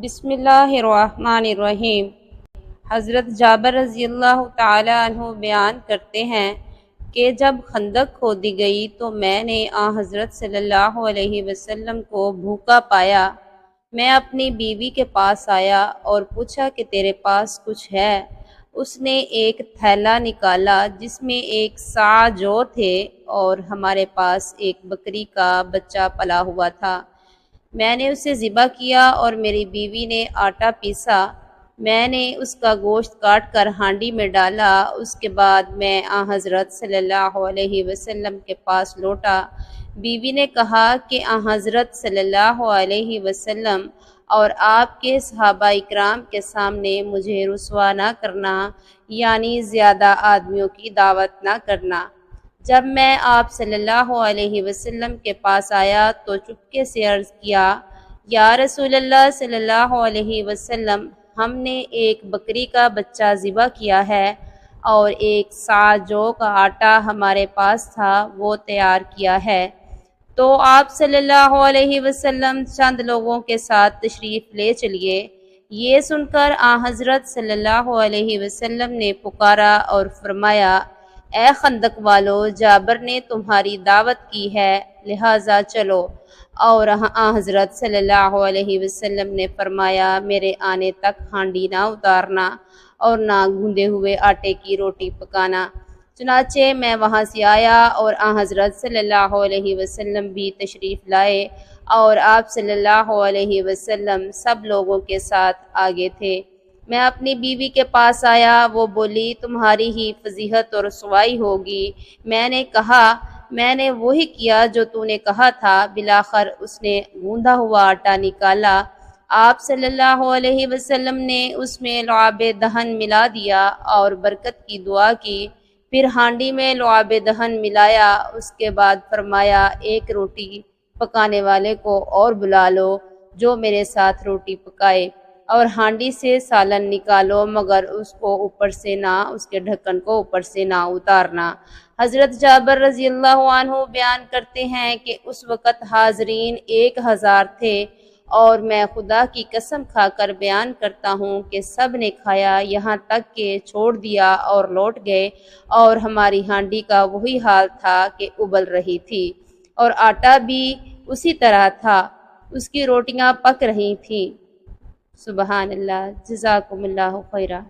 بسم اللہ الرحمن الرحیم۔ حضرت جابر رضی اللہ تعالی عنہ بیان کرتے ہیں کہ جب خندق کھودی گئی تو میں نے حضرت صلی اللہ علیہ وسلم کو بھوکا پایا۔ میں اپنی بیوی کے پاس آیا اور پوچھا کہ تیرے پاس کچھ ہے؟ اس نے ایک تھیلا نکالا جس میں ایک صاع جو تھے اور ہمارے پاس ایک بکری کا بچہ پلا ہوا تھا۔ میں نے اسے ذبح کیا اور میری بیوی نے آٹا پیسا۔ میں نے اس کا گوشت کاٹ کر ہانڈی میں ڈالا۔ اس کے بعد میں حضرت صلی اللہ علیہ وسلم کے پاس لوٹا۔ بیوی نے کہا کہ حضرت صلی اللہ علیہ وسلم اور آپ کے صحابہ اکرام کے سامنے مجھے رسوا نہ کرنا، یعنی زیادہ آدمیوں کی دعوت نہ کرنا۔ جب میں آپ صلی اللہ علیہ وسلم کے پاس آیا تو چپکے سے عرض کیا، یا رسول اللہ صلی اللہ علیہ وسلم، ہم نے ایک بکری کا بچہ ذبح کیا ہے اور ایک صاع جو کا آٹا ہمارے پاس تھا وہ تیار کیا ہے۔ تو آپ صلی اللہ علیہ وسلم چند لوگوں کے ساتھ تشریف لے چلیے۔ یہ سن کر حضرت صلی اللہ علیہ وسلم نے پکارا اور فرمایا، اے خندق والو، جابر نے تمہاری دعوت کی ہے، لہٰذا چلو۔ اور حضرت صلی اللہ علیہ وسلم نے فرمایا، میرے آنے تک ہانڈی نہ اتارنا اور نہ گوندے ہوئے آٹے کی روٹی پکانا۔ چنانچہ میں وہاں سے آیا اور حضرت صلی اللہ علیہ وسلم بھی تشریف لائے اور آپ صلی اللہ علیہ وسلم سب لوگوں کے ساتھ آگے تھے۔ میں اپنی بیوی کے پاس آیا، وہ بولی، تمہاری ہی فضیحت اور رسوائی ہوگی۔ میں نے کہا، میں نے وہی کیا جو تو نے کہا تھا۔ بالآخر اس نے گوندا ہوا آٹا نکالا۔ آپ صلی اللہ علیہ وسلم نے اس میں لعاب دہن ملا دیا اور برکت کی دعا کی، پھر ہانڈی میں لعاب دہن ملایا۔ اس کے بعد فرمایا، ایک روٹی پکانے والے کو اور بلا لو جو میرے ساتھ روٹی پکائے، اور ہانڈی سے سالن نکالو مگر اس کو اوپر سے نہ، اس کے ڈھکن کو اوپر سے نہ اتارنا۔ حضرت جابر رضی اللہ عنہ بیان کرتے ہیں کہ اس وقت حاضرین 1000 تھے، اور میں خدا کی قسم کھا کر بیان کرتا ہوں کہ سب نے کھایا، یہاں تک کہ چھوڑ دیا اور لوٹ گئے، اور ہماری ہانڈی کا وہی حال تھا کہ ابل رہی تھی، اور آٹا بھی اسی طرح تھا، اس کی روٹیاں پک رہی تھیں۔ سبحان اللہ، جزاکم اللہ خیرہ۔